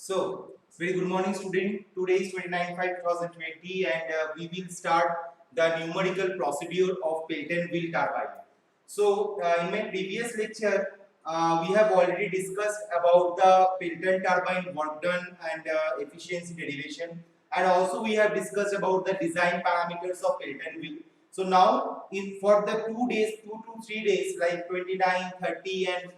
So, very good morning, student. Today is 29/5/2020, and we will start the numerical procedure of Pelton wheel turbine. So, in my previous lecture, we have already discussed about the Pelton turbine work done and efficiency derivation, and also we have discussed about the design parameters of Pelton wheel. So now, for the 2 days, 2 to 3 days, like 29, 30, and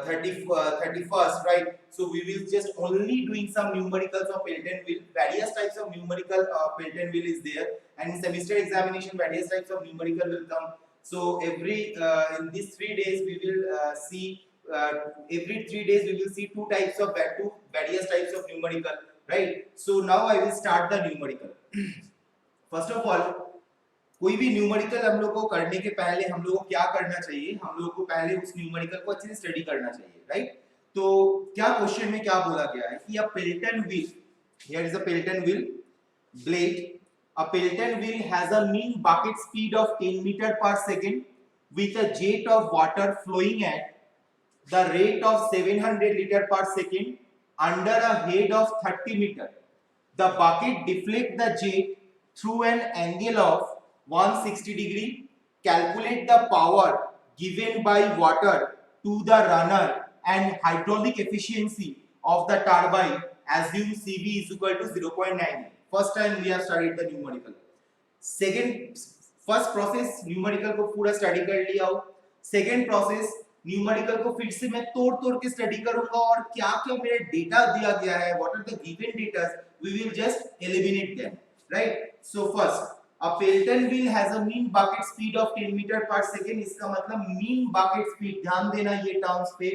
31st, right? So we will just only doing some numericals of Pelton wheel. Various types of numerical Pelton wheel is there, and in semester examination, various types of numerical will come. So every in these 3 days, we will see every 3 days we will see two various types of numerical, right? So now I will start the numerical. First of all, कोई भी numerical हम लोग को करने के पहले हम लोग को क्या करना चाहिए, हम लोग को पहले उस न्यूमेरिकल को अच्छे से स्टडी करना चाहिए, राइट? तो क्या क्वेश्चन में क्या बोला गया है कि a Pelton wheel, here is a Pelton wheel blade, a Pelton wheel has a mean bucket speed of 10 meter per second with a jet of water flowing at the rate of 700 liter per second under a head of 30 meter. The bucket deflects the jet through an angle of 160 degree. Calculate the power given by water to the runner and hydraulic efficiency of the turbine. Assume CV is equal to 0.9. First time we have studied the numerical. First process numerical को पूरा study कर लिया हो. Second process numerical को फिर से मैं तोड़ तोड़ के स्टडी करूंगा और क्या क्या मेरे डेटा दिया गया है, what are the given data, we will just eliminate them, right? So first, a Pelton wheel has a mean bucket speed of 10 meter per second. इसका मतलब mean bucket speed, ध्यान देना ये टर्म्स पे.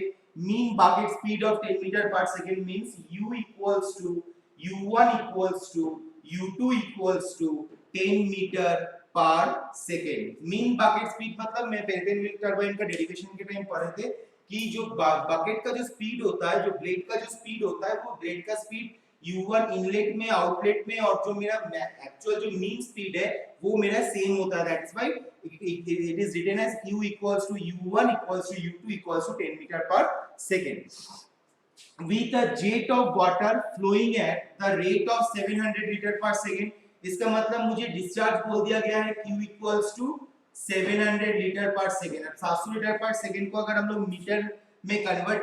mean bucket speed of 10 meter per second means u equals to u1 equals to u2 equals to 10 meter पर second. Mean bucket speed मतलब मैं Pelton wheel turbine का डेरिवेशन के टाइम पढ़े थे कि जो बकेट का जो स्पीड होता है, जो ब्लेड का जो स्पीड होता है, वो ब्लेड का स्पीड u1 इनलेट में, आउटलेट में, और जो मेरा एक्चुअल जो मीन स्पीड है वो मेरा सेम होता है. That's why it is written as u equals to u1 equals to u2 equals to 10 meter per second with a jet of water flowing at the rate of 700 liter per second. इसका मतलब मुझे discharge बोल दिया गया है Q equals to 700 litre पर second. अब 700 litre पर सेकेंड को अगर हम लोग मीटर में कन्वर्ट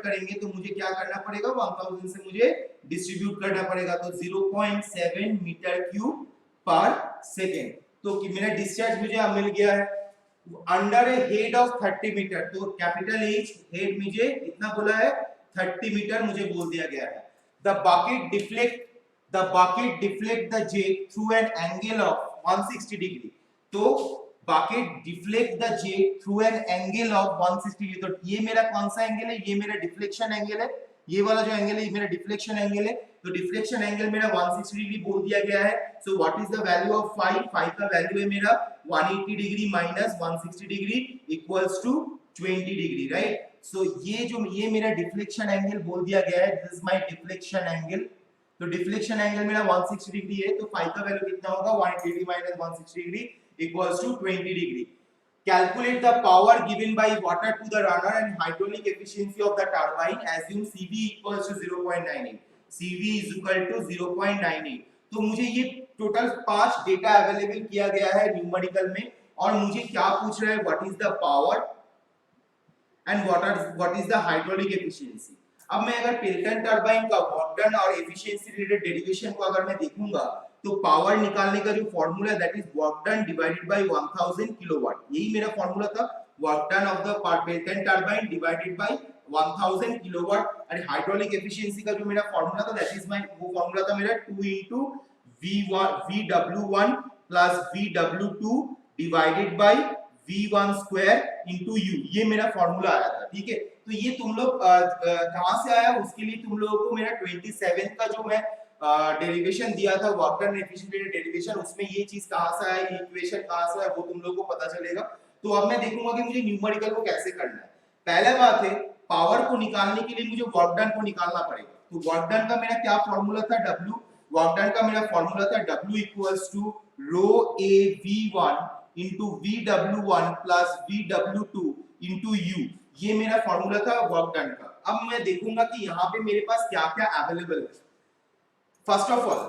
करेंगे तो मुझे क्या करना पड़ेगा, 1000 से मुझे डिस्ट्रीब्यूट करना पड़ेगा. तो 0.7 मीटर क्यूब पर सेकेंड. तो मेरा डिस्चार्ज मुझे मिल गया है under a head of 30 metre. तो कैपिटल H, हेड मुझे इतना बोला है 30 मीटर मुझे बोल दिया गया है. The bucket deflect the jet through an angle of 160 degree. तो bucket deflect the jet through an angle of 160 degree. तो ये मेरा कौन सा एंगल है? ये मेरा डिफ्लेक्शन एंगल है. ये वाला जो एंगल है ये मेरा डिफ्लेक्शन एंगल है. तो डिफ्लेक्शन एंगल मेरा 160 डिग्री बोल दिया गया है. So what is the value of phi? Phi का वैल्यू है मेरा 180 degree minus 160 degree equals to 20 degree, right? So ये मेरा डिफ्लेक्शन एंगल बोल दिया गया है. This is my deflection angle. तो डिफ्लेक्शन एंगल मेरा 160 डिग्री है. तो फाई का वैल्यू कितना होगा? 180 degree minus 160 degree equals to 20 degree. Calculate the power given by water to the runner and hydraulic efficiency of the turbine. Assume CV equals to 0.98. CV is equal to 0.98. तो मुझे ये total 5 data available किया गया है numerical में, और मुझे क्या पूछ रहा है? What is the power and what is the hydraulic efficiency. अब मैं अगर पेल्टन टरबाइन का वर्क डन और एफिशिएंसी रिलेटेड डेरिवेशन को अगर मैं देखूंगा तो पावर निकालने का जो formula that is work done divided by 1000 kilowatt. यही मेरा फार्मूला था, work done of the Pelton turbine divided by 1000 kilowatt. और हाइड्रोलिक एफिशिएंसी का जो मेरा फार्मूला था दैट इज वो फार्मूला था मेरा 2 into VW1 plus VW2 divided by V1 square into U. ये मेरा फार्मूला आया था, ठीक है? तो ये तुम लोग कहां से आया उसके लिए तुम लोगों को मेरा 27 का जो मैं डेरिवेशन दिया था, वर्क डन एफिशिएंसी डेरिवेशन, उसमें ये चीज कहां से आया, ये इक्वेशन कहां से आया, वो तुम लोगों को पता चलेगा. तो अब मैं देखूंगा कि मुझे न्यूमेरिकल को कैसे करना है. पहला बात है, पावर को निकालने के लिए मुझे वर्क डन को निकालना पड़ेगा. तो वर्क डन का मेरा क्या फार्मूला था? W. वर्क डन का मेरा फार्मूला था W equals to rho A V1 into VW1 plus VW2 into U. ये मेरा फार्मूला था वर्क डन का. अब मैं देखूंगा कि यहाँ पे मेरे पास क्या क्या अवेलेबल है। फर्स्ट ऑफ ऑल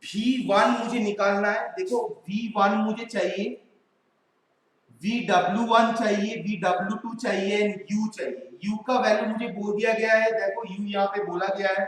V1 मुझे निकालना है। देखो V1 मुझे चाहिए, VW1 चाहिए, VW2 चाहिए, U चाहिए। U का वैल्यू मुझे बोल दिया गया है, देखो U यहाँ पे बोला गया है,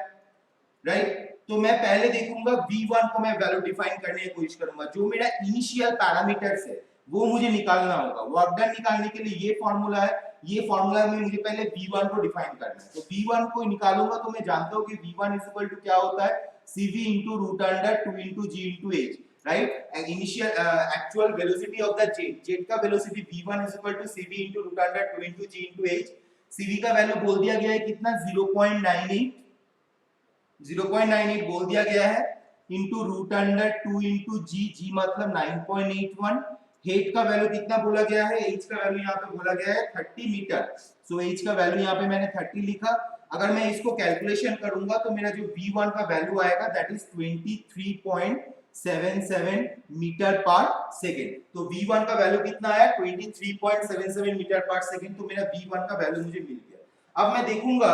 राइट। तो मैं पहले देखूंगा V1 को मैं वैल्यू डिफाइन करने की कोशिश करूंगा। जो मेरा इनिशियल पैरामीटर्स है वो मुझे निकालना होगा। वर्क डन निकालने के लिए ये फॉर्मूला है, ये फॉर्मूला में मुझे पहले V1 को डिफाइन करना है। तो V1 को निकालूंगा तो मैं जानता हूं कि V1 इज इक्वल टू क्या होता है, CV into root under 2 into G into H, right? Initial actual velocity of the jet का velocity V1 is equal to CV into root under 2 into G into H। CV का value बोल दिया गया है कितना, 0.98 बोल दिया गया है, इंटू रूट अंडर 2 इंटू जी मतलब 9.81। हेट का वैल्यू कितना बोला गया है, एच का वैल्यू यहाँ पे बोला गया है 30 मीटर। सो एच का वैल्यू यहाँ पे मैंने 30 लिखा। अगर मैं इसको कैलकुलेशन करूंगा तो मेरा जो V1 का वैल्यू आएगा दैट इज 23.77 मीटर पर सेकेंड। तो V1 का वैल्यू कितना आया, 23.77 मीटर पर सेकेंड। तो मेरा V1 का वैल्यू मुझे मिल गया। अब मैं देखूंगा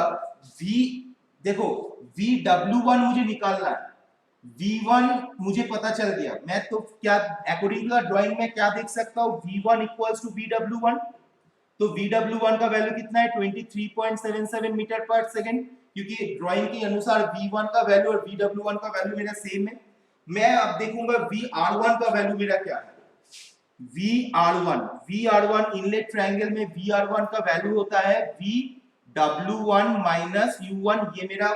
देखो VW1 मुझे निकालना है। V1 मुझे पता चल गया, मैं तो क्या अकॉर्डिंग टू द ड्राइंग में क्या देख सकता हूँ, V1 इक्वल्स टू VW1। तो VW1 का वैल्यू कितना है, 23.77 मीटर पर सेकंड, क्योंकि ड्राइंग के अनुसार V1 का वैल्यू और VW1 का वैल्यू मेरा सेम है। मैं अब देखूंगा VR1 का वैल्यू मेरा क्या है। VR1 इनलेट ट्रायंगल में VR1 का वैल्यू होता है VW1 माइनस U1। ये मेरा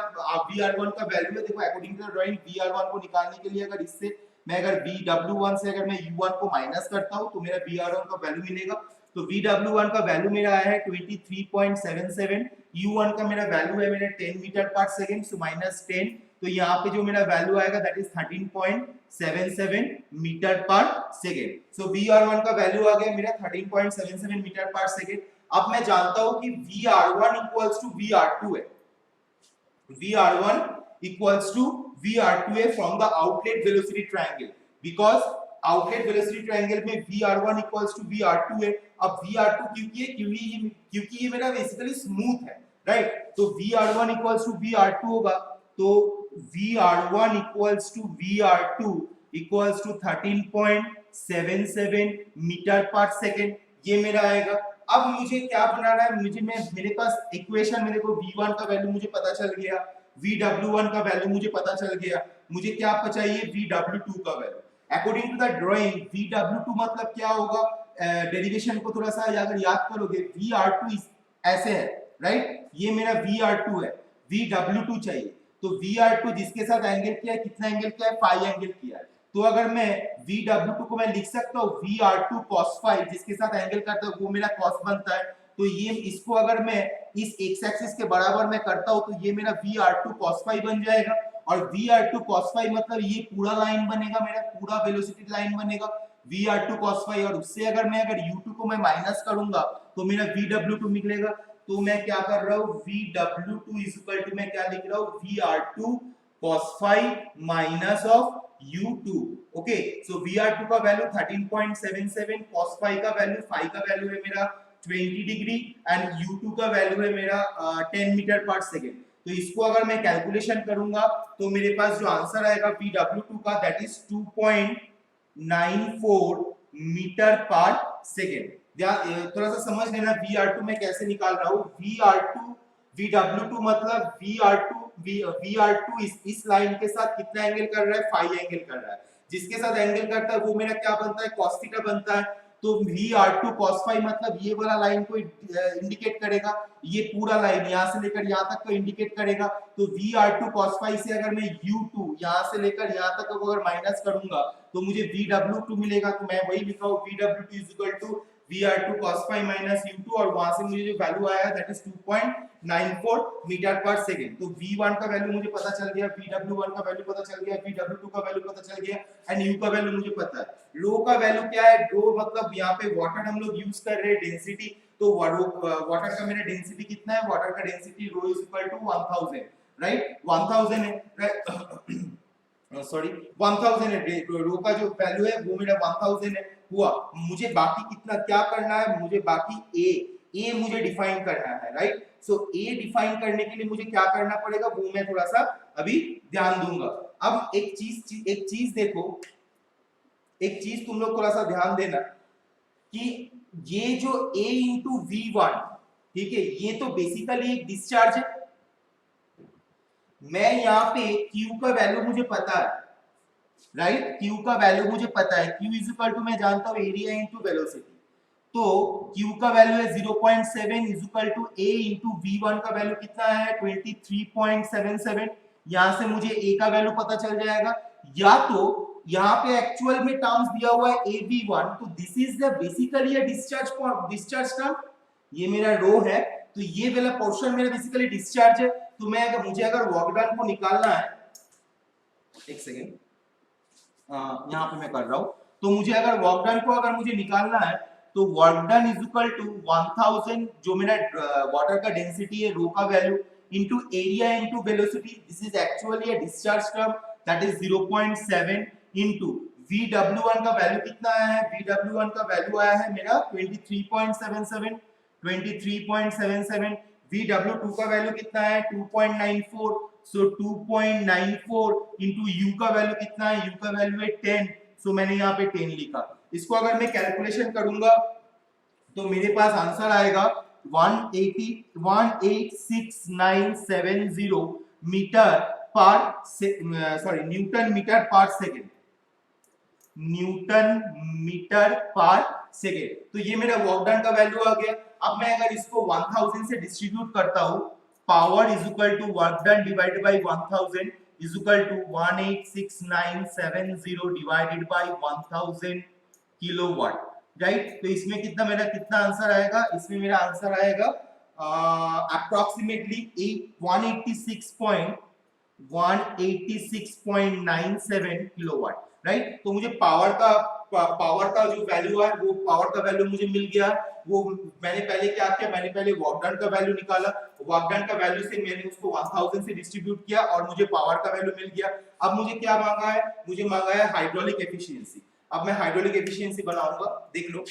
VR1 का वैल्यू है। देखो अकॉर्डिंग टू ड्राइंग VR1 को निकालने के लिए अगर इससे मैं अगर VW1 से अगर मैं U1 को माइनस करता हूं तो मेरा VR1 का वैल्यू मिलेगा। तो VW1 का वैल्यू मेरा आया है 23.77। U1 का मेरा वैल्यू है मेरा 10 मीटर पर सेकंड, सो माइनस 10। तो यहाँ पे जो मेरा वैल्यू आएगा दैट इज 13.77 मीटर पर सेकंड। सो VR1 का वैल्यू आ गया मेरा 13.77 मीटर पर सेकंड। अब मैं जानता हूं कि VR1 इक्वल्स टू VR2 है। VR1 equals to VR2 from the outlet velocity triangle, because outlet velocity triangle में VR1 equals to VR2 है। अब VR2 क्योंकि ये मेरा बेसिकली स्मूथ है, राइट। तो VR1 equals to VR2 होगा। तो VR1 equals to VR2 equals to 13.77 metre पर सेकेंड, ये मेरा आएगा। अब मुझे क्या बनाना है, मेरे पास इक्वेशन, मेरे को V1 का वैल्यू मुझे पता चल गया, VW1 का वैल्यू मुझे पता चल गया, मुझे क्या चाहिए, VW2 का value. According to the drawing VW2 मतलब क्या होगा, डेरिवेशन को थोड़ा सा अगर याद करोगे, VR2 ऐसे है, राइट। ये मेरा VR2 है, VW2 चाहिए। तो VR2 जिसके साथ एंगल किया है, कितना एंगल किया है, फाई एंगल किया है। तो अगर मैं VW2 को मैं लिख सकता हूँ VR2 cos फाई, जिसके साथ एंगल करता है वो मेरा cos बनता है। तो ये इसको अगर मैं इस एक्स एक्सिस के बराबर में करता हूँ तो ये मेरा VR2 cos फाई बन जाएगा। और VR2 cos फाई मतलब ये पूरा लाइन बनेगा, मेरा पूरा वेलोसिटी लाइन बनेगा VR2 cos फाई। और उससे अगर U2 को मैं माइनस करूंगा तो मेरा VW2 निकलेगा। तो मैं क्या कर रहा हूँ, VW2 इज इक्वल टू मैं क्या लिख रहा हूँ, VR2 cos phi minus of U2। Okay, so VR2 का वैल्यू 13.77, cos फाई का वैल्यू, फाई का वैल्यू है मेरा 20 डिग्री एंड U2 का वैल्यू है मेरा 10 मीटर पर सेकेंड। तो इसको अगर मैं कैलकुलेशन करूंगा तो मेरे पास जो आंसर आएगा VW2 का दैट इज 2.94 मीटर पर सेकेंड। थोड़ा सा समझ लेना VR2 में कैसे निकाल रहा हूं। VW2 मतलब VR2 इस लाइन के साथ कितना एंगल कर रहा है, फाई एंगल कर रहा है। जिसके साथ एंगल करता है वो मेरा क्या बनता है, cos थीटा बनता है। तो VR2 cos फाई मतलब ये वाला लाइन को इंडिकेट करेगा, ये पूरा लाइन यहाँ से लेकर यहाँ तक को इंडिकेट करेगा। तो VR2 cos फाई से अगर मैं U2 यहाँ से लेकर यहाँ तक को अगर माइनस करूंगा तो मुझे VW2 मिलेगा। तो मैं वही लिखा हूँ VW2 is equal to VR2 cos phi minus U2, और वहां से मुझे जो वैल्यू आया दैट इज 2.94 मीटर पर सेकंड। तो V1 का वैल्यू मुझे पता चल गया, VW1 का वैल्यू पता चल गया, VW2 का वैल्यू पता चल गया एंड U का वैल्यू मुझे पता है। रो का वैल्यू क्या है, रो मतलब यहाँ पे वाटर हम लोग यूज कर रहे हैं डेंसिटी। तो वाटर का मेरा डेंसिटी कितना है, वाटर का density rho is equal to 1000, right. 1000 है, सॉरी 1000 है, रो का जो वैल्यू है वो मेरा 1000 है हुआ। मुझे बाकी कितना क्या करना है, मुझे बाकी ए मुझे डिफाइन करना है, राइट। सो ए डिफाइन करने के लिए मुझे क्या करना पड़ेगा वो मैं थोड़ा सा अभी ध्यान दूंगा। अब एक चीज देखो, एक चीज तुम लोग थोड़ा सा ध्यान देना कि ये जो a इंटू V1, ठीक है, ये तो बेसिकली एक डिस्चार्ज है। मैं यहाँ पे Q का वैल्यू मुझे पता है, राइट, Q का वैल्यू मुझे पता है, Q इज इक्वल टू मैं जानता हूँ एरिया इंटू वेलोसिटी। तो Q का वैल्यू है 0.7 is equal to A into V1 का वैल्यू कितना है 23.77। यहां से मुझे A का वैल्यू पता चल जाएगा। या तो यहाँ पे एक्चुअल में टर्म्स दिया हुआ है AV1, तो this is the basically a discharge term, ये मेरा रो है, तो ये वाला पोर्शन मेरा बेसिकली डिस्चार्ज है। तो मैं मुझे अगर वर्क डन को निकालना है, एक सेकेंड, यहाँ पे मैं कर रहा हूं, तो मुझे अगर वर्क डन को अगर मुझे निकालना है तो work done is equal to 1000 जो मेरा वाटर का डेंसिटी है रो का value into area into velocity, this is actually a discharge term that is 0.7 into VW1 का वैल्यू कितना आया है, VW1 का वैल्यू आया है मेरा 23.77, 23.77। VW2 का वैल्यू कितना है 2.94, सो 2.94 इंटू यू का वैल्यू कितना है, यू का वैल्यू है 10, सो मैंने यहाँ पे 10 लिखा। इसको अगर मैं कैलकुलेशन करूंगा तो मेरे पास आंसर आएगा 186,970 मीटर पर न्यूटन मीटर पर सेकेंड, न्यूटन मीटर पर सेकेंड। तो ये मेरा वर्क डन का वैल्यू आ गया। अब मैं अगर इसको 1000 से डिस्ट्रीब्यूट करता हूं, power is equal to work done divided by 1000 is equal to 186,970 divided by 1000 kilowatt, right. तो इसमें कितना मेरा कितना आंसर आएगा, इसमें मेरा आंसर आएगा अप्रोक्सीमेटली 186.97 किलोवाट, राइट। तो मुझे पावर का जो वैल्यू है वो पावर का वैल्यू मुझे मिल गया। वो मैंने पहले क्या किया, मैंने पहले वर्क डन का वैल्यू निकाला, वर्क डन का वैल्यू से मैंने उसको 1000 से डिस्ट्रीब्यूट किया और मुझे पावर का वैल्यू मिल गया। अब मुझे क्या मांगा है, मुझे मांगा है हाइड्रोलिक एफिशिएंसी। अब मैं हाइड्रोलिक एफिशिएंसी बनाऊंगा, देख लो।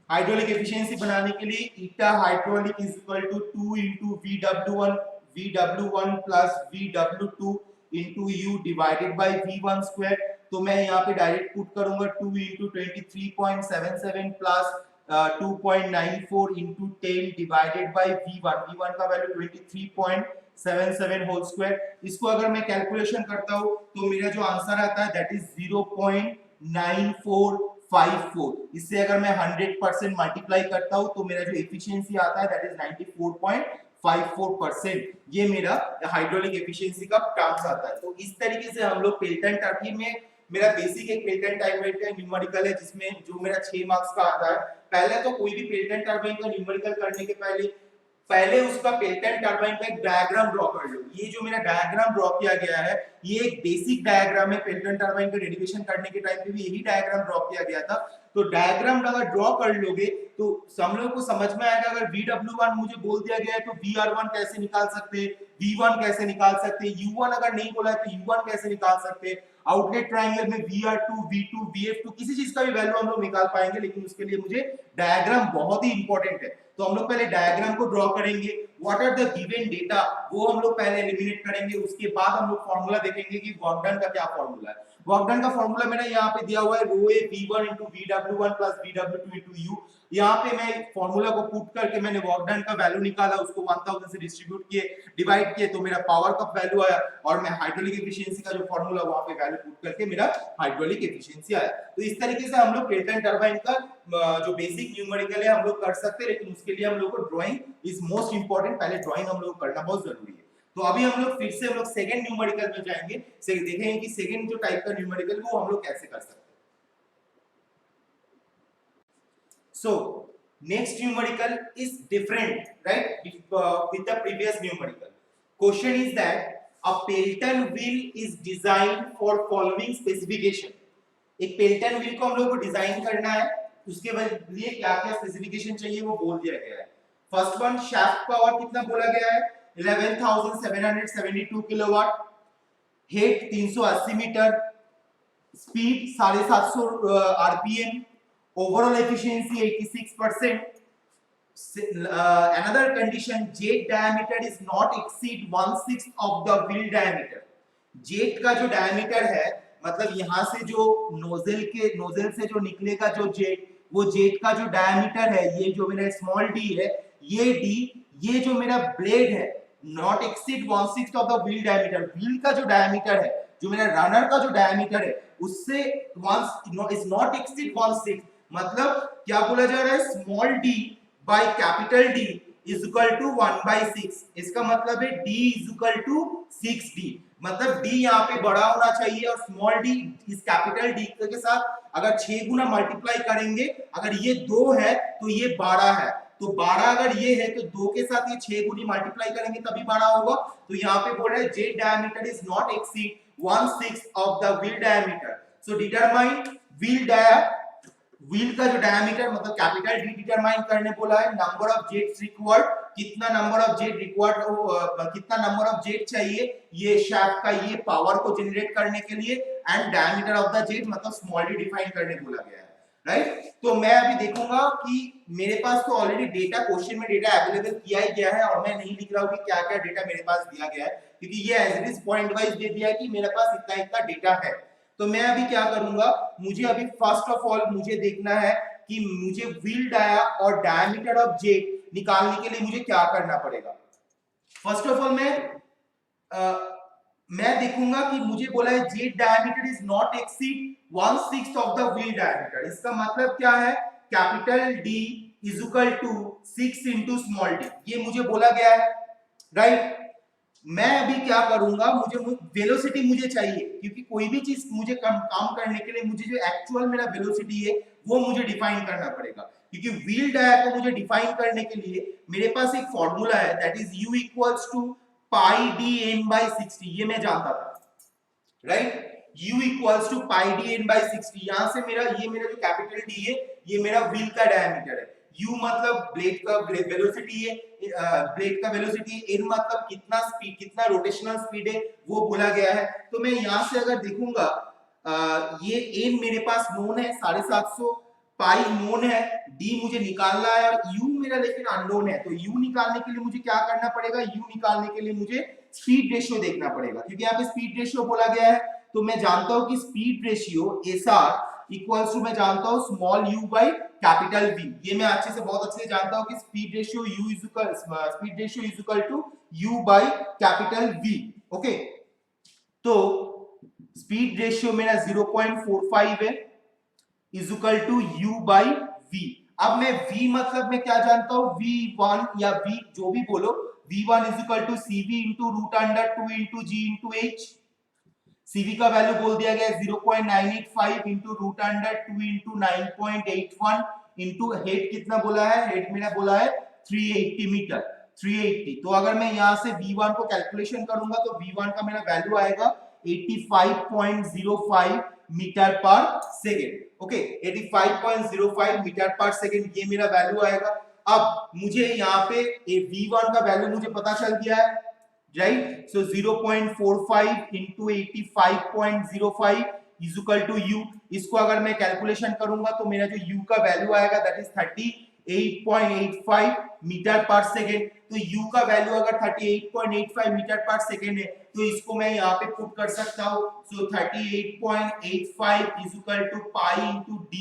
हाइड्रोलिक एफिशिएंसी बनाने के लिए eta hydraulic is equal to 2 into VW1 plus VW2 into U divided by V1 square. तो मैं यहाँ पे डायरेक्ट पुट करूंगा 2 into 23.77 plus 2.94 into 10 divided by V1 का वैल्यू 23.77 होल स्क्वायर। इसको अगर मैं कैलकुलेशन करता हूँ तो मेरा जो आंसर आता है दैट इज 0.9454। इससे अगर मैं 100% मल्टीप्लाई करता हूं तो मेरा जो एफिशिएंसी आता है दैट इज 94.54%। ये मेरा हाइड्रोलिक एफिशिएंसी का टर्म्स आता है। तो इस तरीके से हम लोग पेल्टन टर्बाइन में, मेरा बेसिक एक पेल्टन टर्बाइन का न्यूमेरिकल है जिसमें जो मेरा 6 मार्क्स का आता है। पहले तो कोई भी पेल्टन टर्बाइन का न्यूमेरिकल करने के पहले उसका पेल्टन टर्बाइन का एक डायग्राम ड्रॉ कर लो। ये जो मेरा डायग्राम ड्रॉ किया गया है ये एक बेसिक डायग्राम है, पेल्टन टर्बाइन का डेरिवेशन करने के टाइम पे भी यही डायग्राम ड्रॉ किया गया था। तो डायग्राम अगर ड्रॉ कर लोगे तो हम लोगों को समझ में आएगा। अगर VW1 मुझे बोल दिया गया है तो VR1 कैसे निकाल सकते हैं, V1 कैसे निकाल सकते हैं, U1 अगर नहीं बोला है तो U1 कैसे निकाल सकते हैं। आउटलेट ट्रायंगल में VR2, V2, VF2 किसी चीज का भी वैल्यू हम लोग निकाल पाएंगे, लेकिन उसके लिए मुझे डायग्राम बहुत ही इंपॉर्टेंट है। तो हम लोग पहले डायग्राम को ड्रॉ करेंगे, what are the given data वो हम लोग पहले एलिमिनेट करेंगे। उसके बाद हम लोग फार्मूला देखेंगे कि वर्क डन का क्या फार्मूला है। वर्क डन का फार्मूला मेरा यहाँ पे दिया हुआ है रो ए V1 into VW1 plus VW2 into U। यहाँ पे मैं फार्मूला को पुट करके मैंने वर्क डन का वैल्यू निकाला, उसको 1000 से डिस्ट्रीब्यूट किए, डिवाइड किए, तो मेरा पावर का वैल्यू आया और मैं हाइड्रोलिक एफिशिएंसी का जो फार्मूला वहां पे वैल्यू पुट करके मेरा हाइड्रोलिक एफिशिएंसी आया। तो इस तरीके से हम लोग पेल्टन टरबाइन का जो बेसिक न्यूमेरिकल है हम लोग कर सकते हैं, लेकिन उसके लिए हम लोग को ड्राइंग इज मोस्ट इंपॉर्टेंट। पहले ड्राइंग हम लोग करना बहुत जरूरी है। तो अभी हम लोग फिर से हम लोग सेकंड न्यूमेरिकल में जाएंगे, देखेंगे कि सेकंड जो टाइप का न्यूमेरिकल वो हम लोग कैसे कर सकते हैं। So next numerical is different, right, with the previous numerical. Question is that a Pelton wheel is designed for following specification. एक पेल्टन व्हील को हम लोग को डिजाइन करना है, उसके लिए क्या क्या स्पेसिफिकेशन चाहिए वो बोल दिया गया है। फर्स्ट वन, शाफ्ट पावर कितना बोला गया है 11,772 kilowatt, head 380 metre, speed 750 RPM, overall efficiency 86%. Another condition, jet diameter is not exceed 1/6 of the wheel diameter. Jet का जो डायमीटर है, मतलब यहां से जो नोजल से जो निकलेगा जो जेट, वो जेट का जो डायमीटर है, ये जो मेरा स्मॉल डी है, ये डी, ये जो मेरा ब्लेड है, not exceed 1/6 of the wheel diameter. Wheel का जो डायमीटर है, जो मेरा रनर का जो डायमीटर है, उससे इज नॉट एक्सीड 1/6. मतलब क्या बोला जा रहा है, small d by capital D is equal to 1/6. इसका मतलब है d is equal to 6d. मतलब d यहाँ पे बड़ा होना चाहिए और स्मॉल d इस कैपिटल d के साथ अगर 6 गुना मल्टीप्लाई करेंगे, अगर ये 2 है तो ये 12 है, तो 12 अगर ये है तो 2 के साथ ये 6 गुनी मल्टीप्लाई करेंगे तभी 12 होगा. तो यहाँ पे बोल रहा है jet diameter is not exceed 1/6 of the wheel diameter. So determine wheel का जो डायमीटर, मतलब कैपिटल डी डिटरमाइन करने बोला है. नंबर ऑफ जेट्स रिक्वायर्ड, कितना नंबर ऑफ जेट रिक्वायर्ड, कितना नंबर ऑफ जेट चाहिए ये शाफ्ट का ये पावर को जनरेट करने के लिए, and diameter of the jet मतलब स्मॉल डी डिफाइन करने बोला गया है. राइट. तो मैं अभी देखूंगा कि मेरे पास तो ऑलरेडी डेटा, क्वेश्चन में डेटा अवेलेबल किया ही गया है और मैं नहीं लिख रहा हूं कि क्या क्या डेटा मेरे पास दिया गया है, क्योंकि ये as it is point wise दे दिया है कि मेरे पास इतना इतना डेटा है. तो मैं अभी क्या करूंगा, मुझे अभी फर्स्ट ऑफ ऑल मुझे देखना है कि मुझे व्हील डाया और डायमीटर ऑफ जेट निकालने के लिए मुझे क्या करना पड़ेगा. फर्स्ट ऑफ ऑल मैं देखूंगा कि मुझे बोला है jet diameter is not exceed 1/6 of the wheel diameter. इसका मतलब क्या है, capital D is equal to 6 into small d, ये मुझे बोला गया है. राइट. मैं अभी क्या करूंगा, मुझे वेलोसिटी मुझे चाहिए, क्योंकि कोई भी चीज मुझे काम करने के लिए मुझे जो एक्चुअल मेरा वेलोसिटी है वो मुझे डिफाइन करना पड़ेगा. क्योंकि व्हील डाया को मुझे डिफाइन करने के लिए मेरे पास एक फॉर्मूला है, that is u equals to pi d n by 60. ये मैं जानता था. Right. u equals to pi d n by 60. यहां से मेरा जो कैपिटल डी है, ये मेरा व्हील का डायमीटर है. u मतलब ब्लेड का वेलोसिटी है, ब्लेड का वेलोसिटी, n मतलब कितना स्पीड, कितना रोटेशनल स्पीड है वो बोला गया है. तो मैं यहां से अगर देखूंगा, ये n मेरे पास नोन है 750, पाई नोन है, d मुझे निकालना है और u मेरा लेकिन अननोन है. तो u निकालने के लिए मुझे क्या करना पड़ेगा, u निकालने के लिए मुझे स्पीड रेशियो देखना पड़ेगा, क्योंकि यहाँ पे स्पीड रेशियो बोला गया है. तो मैं जानता हूं कि speed ratio SR equals to, मैं जानता हूं small u by capital V. ये मैं अच्छे से, बहुत अच्छे से जानता हूं कि speed ratio is equal to u by capital V. Okay. तो स्पीड रेशियो मेरा 0.45 है, is equal to u by V. अब मैं V मतलब मैं क्या जानता हूं, V1 या V जो भी बोलो, V1 is equal to CV into root under 2 into G into H. CV का वैल्यू बोल दिया गया है 0.985 into root under 2 into 9.81 into head कितना बोला है, हेड मेरा बोला है 380 मीटर, 380. तो अगर मैं यहाँ से V1 को कैलकुलेशन करूंगा तो V1 का मेरा वैल्यू आएगा 85.05 मीटर पर सेकेंड. ओके, 85.05 मीटर पर सेकेंड, ये मेरा वैल्यू आएगा. अब मुझे यहाँ पे V1 का वैल्यू मुझे पता चल गया है. Right. So 0.45 into 85.05 is equal to u. इसको अगर मैं कैलकुलेशन करूंगा तो मेरा जो u का वैल्यू आएगा दैट इज 38.85 मीटर पर सेकेंड. तो u का वैल्यू अगर 38.85 मीटर पर सेकेंड है तो इसको मैं यहाँ पे पुट कर सकता हूँ. सो 38.85 is equal to pi into d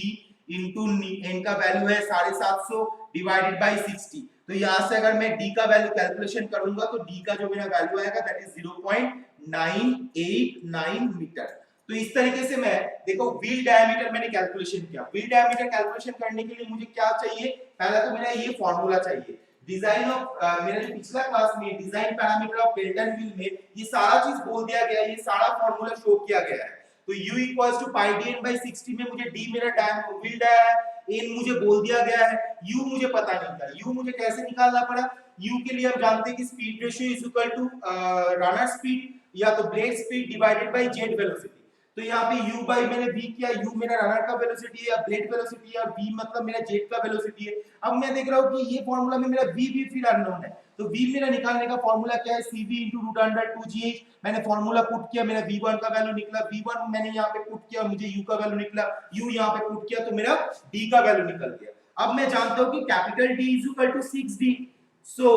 into n का वैल्यू है 750 डिवाइडेड बाई 60. तो यहां से अगर मैं d का वैल्यू कैलकुलेशन करूंगा तो d का जो मेरा वैल्यू आएगा दैट इज 0.989 मीटर. तो इस तरीके से मैं देखो व्हील डायमीटर मैंने कैलकुलेशन किया. व्हील डायमीटर कैलकुलेशन करने के लिए मुझे क्या चाहिए, पहला तो मेरा ये फॉर्मूला चाहिए. डिजाइन ऑफ मेरा जो पिछला क्लास में design parameter of Pelton wheel में ये सारा चीज बोल दिया गया है, ये सारा फॉर्मूला शो किया गया है. तो u equals to pi d n by 60 में मुझे d मेरा व्हील डाया है, n मुझे बोल दिया गया है, u मुझे पता नहीं था. u मुझे कैसे निकालना पड़ा, u के लिए हम जानते हैं कि speed ratio is equal to runner speed या तो blade speed divided by jet velocity. तो यहाँ पे u बाई मैंने v किया, u मेरा रनर का वेलोसिटी है या ब्लेड वेलोसिटी है और v मतलब मेरा जेट का वेलोसिटी है। अब मैं देख रहा हूँ कि ये फॉर्मूला में मेरा v भी फिर अननोन है, तो v मेरा निकालने का फॉर्मूला क्या है, cv √2gh। मैंने फॉर्मूला पुट किया, मेरा v1 का वैल्यू निकला, v1 मैंने यहाँ पे पुट किया, मुझे u का वैल्यू निकला, u यहाँ पे पुट किया तो मेरा d का वैल्यू निकल गया। अब मैं जानता हूँ कि capital D is equal to 6d, so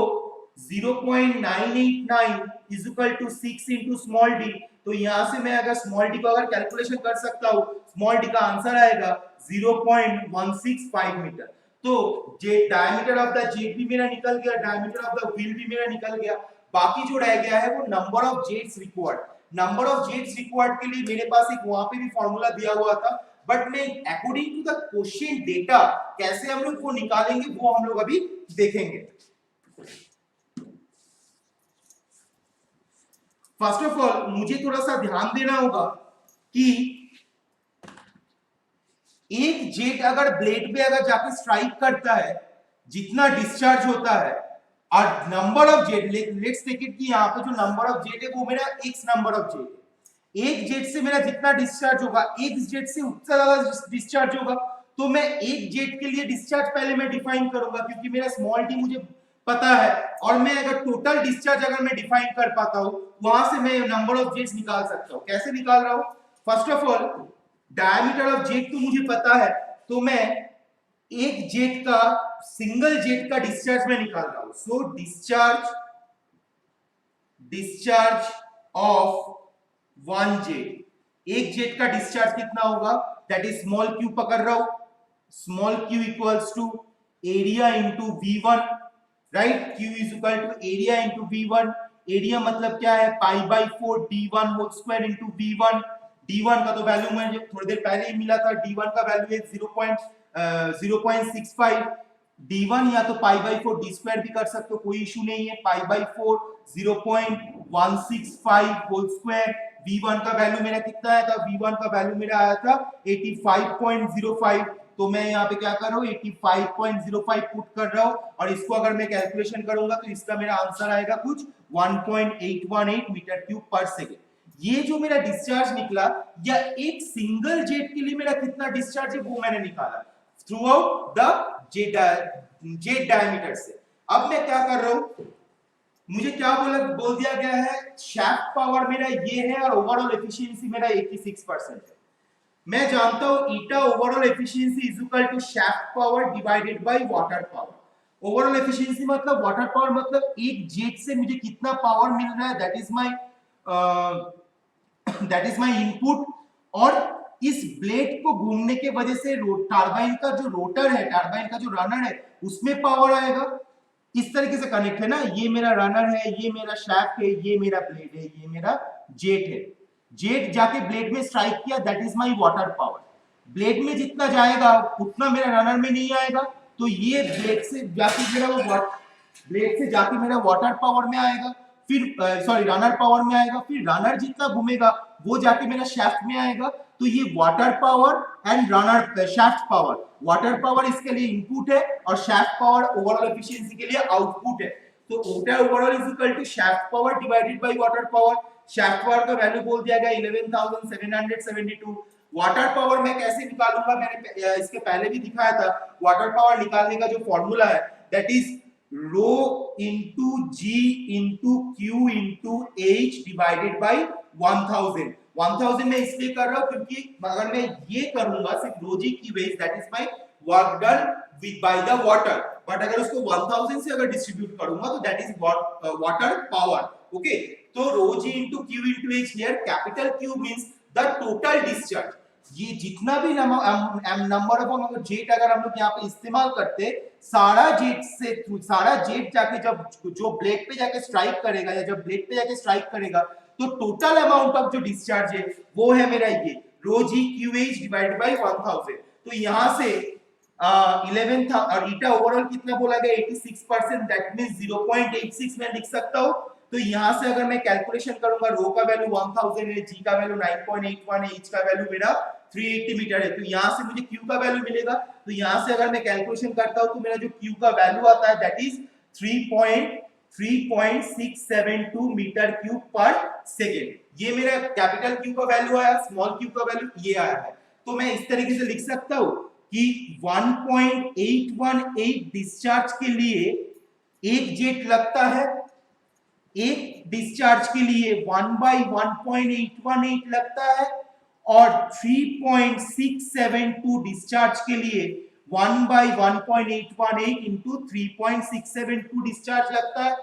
0.989 is equal to 6 into small d। तो यहां से मैं अगर स्मॉल d को अगर कैलकुलेशन कर सकता हूं, स्मॉल d का आंसर आएगा 0.165 मीटर। तो जे डायमीटर ऑफ द जेट भी मेरा निकल गया, डायमीटर ऑफ द व्हील भी मेरा निकल गया। बाकी जो रह गया है वो number of jets required. Number of jets required के लिए मेरे पास एक वहां पे भी फॉर्मूला दिया हुआ था, बट मैं according to the question data कैसे हम लोग वो निकालेंगे वो हम लोग अभी देखेंगे। फर्स्ट ऑफ ऑल मुझे थोड़ा सा ध्यान देना होगा कि एक जेट अगर ब्लेड पे अगर जाके स्ट्राइक करता है, जितना डिस्चार्ज होता है और number of jet, let's take it कि यहाँ पे जो नंबर ऑफ जेट है वो मेरा x नंबर ऑफ जेट है, एक जेट से मेरा जितना डिस्चार्ज होगा, एक जेट से उससे ज्यादा डिस्चार्ज होगा, तो मैं एक जेट के लिए डिस्चार्ज पहले मैं डिफाइन करूंगा क्योंकि मेरा स्मॉल डी मुझे पता है, और मैं अगर टोटल डिस्चार्ज अगर मैं डिफाइन कर पाता हूं वहां से मैं नंबर ऑफ जेट्स निकाल सकता हूं। कैसे निकाल रहा हूं, first of all diameter of jet तो मुझे पता है, तो मैं एक जेट का, सिंगल जेट का डिस्चार्ज में निकाल रहा हूं। So discharge of one jet, एक जेट का डिस्चार्ज कितना होगा, दैट इज स्मॉल क्यू पकड़ रहा हूं, small q equals to area into v1, right, q is equal to area into v1। Area मतलब क्या है, pi by 4 d1 whole square into v1। d1 का तो वैल्यू मुझे थोड़ी देर पहले ही मिला था, d1 का वैल्यू है 0.65। d1 या तो पाई बाई 4 d स्क्वायर भी कर सकते हो, कोई इशू नहीं है, pi by 4 0.165 whole square. v1 का वैल्यू मेरा कितना आया था, v1 का वैल्यू मेरा आया था 85.05। तो मैं यहाँ पे क्या कर रहा हूँ, 85.05 पुट कर रहा हूँ, और इसको अगर मैं कैलकुलेशन करूंगा तो इसका मेरा आंसर आएगा कुछ 1.818 मीटर क्यूब पर सेकेंड। ये जो मेरा डिस्चार्ज निकला, या एक सिंगल जेट के लिए मेरा कितना डिस्चार्ज है वो मैंने निकाला through out the jet diameter से। अब मैं क्या कर रहा हूं, मुझे क्या बोल दिया गया है, शाफ्ट पावर मेरा ये है और ओवरऑल एफिशिएंसी मेरा 86% है। मैं जानता हूं eta overall efficiency is equal to shaft power divided by water power. Overall efficiency मतलब वाटर पावर मतलब एक जेट से मुझे कितना पावर मिल रहा है, दैट इज माय इनपुट, और इस ब्लेड को घूमने के वजह से टरबाइन का जो रोटर है, टरबाइन का जो रनर है उसमें पावर आएगा। इस तरीके से कनेक्ट है ना, ये मेरा रनर है, ये मेरा शाफ्ट है, ये मेरा ब्लेड है, ये मेरा जेट है। जेट जाके ब्लेड में स्ट्राइक किया, that is my water power. Blade में जितना जाएगा उतना मेरा रनर में नहीं आएगा, तो ये ब्लेड से जाके मेरा वाटर पावर में आएगा, फिर सॉरी रनर पावर में आएगा, फिर रनर जितना घूमेगा वो जाके मेरा शाफ्ट में आएगा। तो ये water power and runner shaft power, water power इसके लिए इनपुट है और शाफ्ट पावर ओवरऑल एफिशिएंसी के लिए आउटपुट है। तो overall is equal to shaft power divided by water power. Shaft power का वैल्यू बोल दिया गया 11772। वाटर पावर मैं कैसे निकालूंगा, मैंने इसके पहले भी दिखाया था। वाटर पावर निकालने का जो फॉर्मूला है that is rho into g into Q into h divided by 1000। 1000 मैं इसलिए कर रहा हूं क्योंकि अगर मैं ये करूंगा सिर्फ रो जी की वेज, that is my work done with by the water, but अगर उसको 1000 से अगर डिस्ट्रीब्यूट करूंगा तो that is water power. Okay, तो rho g into Q into H, here capital Q means the total discharge. ये जितना भी नंबर ऑफ जेट अगर हम लोग यहाँ पे इस्तेमाल करते, सारा जेट जाके जब जो ब्लेड पे जाके स्ट्राइक करेगा, या जब ब्लेड पे जाके स्ट्राइक करेगा तो टोटल अमाउंट ऑफ जो डिस्चार्ज है वो है मेरा ये rho g Q H divided by 1000। तो यहां से 11 था और ईटा ओवरऑल कितना बोला गया 86%, दैट मींस 0.86 मैं लिख सकता हूं। तो यहां से अगर मैं कैलकुलेशन करूंगा, रो का वैल्यू 1000 है, जी का वैल्यू 9.81 है, एच का वैल्यू मेरा 380 मीटर है, तो यहां से मुझे क्यू का वैल्यू मिलेगा। तो यहां से अगर मैं कैलकुलेशन करता हूं तो मेरा जो क्यू का वैल्यू आता है दैट इज 3.8 3.672 मीटर क्यूब पर सेकेंड। ये मेरा कैपिटल क्यू का वैल्यू आया, स्मॉल क्यू का वैल्यू ये आया है। तो मैं इस तरीके से लिख सकता हूं कि 1.818 डिस्चार्ज के लिए एक जेट लगता है, एक डिस्चार्ज के लिए 1/1.818 लगता है, और 3.672 डिस्चार्ज के लिए 1/1.818 इंटू 3.672 डिस्चार्ज लगता है।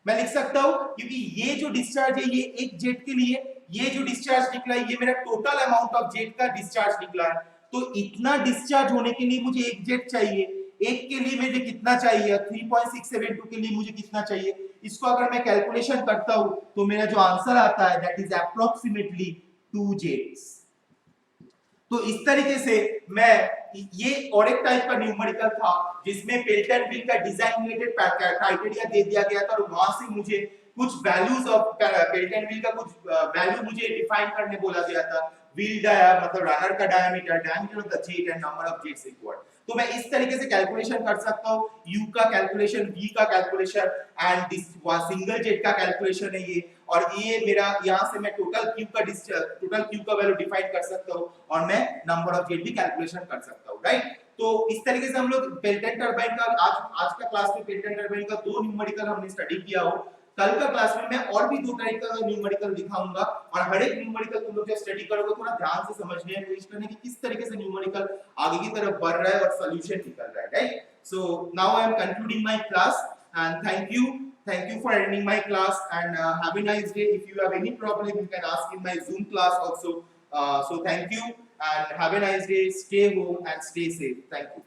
मैं लिख सकता हूं क्योंकि ये जो डिस्चार्ज है ये एक जेट के लिए, ये जो डिस्चार्ज निकला है ये मेरा टोटल अमाउंट ऑफ जेट का डिस्चार्ज निकला है। तो इतना डिस्चार्ज होने के लिए मुझे एक जेट चाहिए, एक के लिए मुझे कितना चाहिए, 3.672 के लिए मुझे कितना चाहिए। इसको अगर मैं कैलकुलेशन करता हूं तो मेरा जो आंसर आता है दैट इज अप्रोक्सीमेटली 2 जेट्स। तो इस तरीके से मैं, ये और एक टाइप का न्यूमेरिकल था जिसमें पेल्टन व्हील का डिजाइन रिलेटेड क्राइटेरिया दे दिया गया था और वहां से मुझे कुछ वैल्यूज ऑफ पेल्टन व्हील का कुछ वैल्यू मुझे डिफाइन करने बोला गया था। व्हील डायमीटर मतलब रनर का diameter of the jet and number of jets required. तो मैं इस तरीके से कैलकुलेशन कर सकता हूं, u का कैलकुलेशन, v का calculation and this single jet का कैलकुलेशन है ये, और ये मेरा यहां से मैं टोटल क्यू का वैल्यू डिफाइन कर सकता हूं और मैं नंबर ऑफ जेट भी कैलकुलेशन कर सकता हूं, राइट। तो इस तरीके से हम लोग पेल्टन टरबाइन का आज का क्लास में पेल्टन टरबाइन का 2 न्यूमेरिकल हमने स्टडी किया हो। कल का क्लास में मैं और भी 2 टाइप का न्यूमेरिकल दिखाऊंगा और हर एक न्यूमेरिकल तुम लोग जब स्टडी करोगे थोड़ा ध्यान से समझने की कोशिश करने की किस तरीके से न्यूमेरिकल आगे की तरफ बढ़ रहा है और सॉल्यूशन निकल रहा है, right. So now I am concluding my class and thank you for attending my class and have a nice day. If you have any problem you can ask in my Zoom class also. So thank you and have a nice day. Stay home and stay safe. Thank you.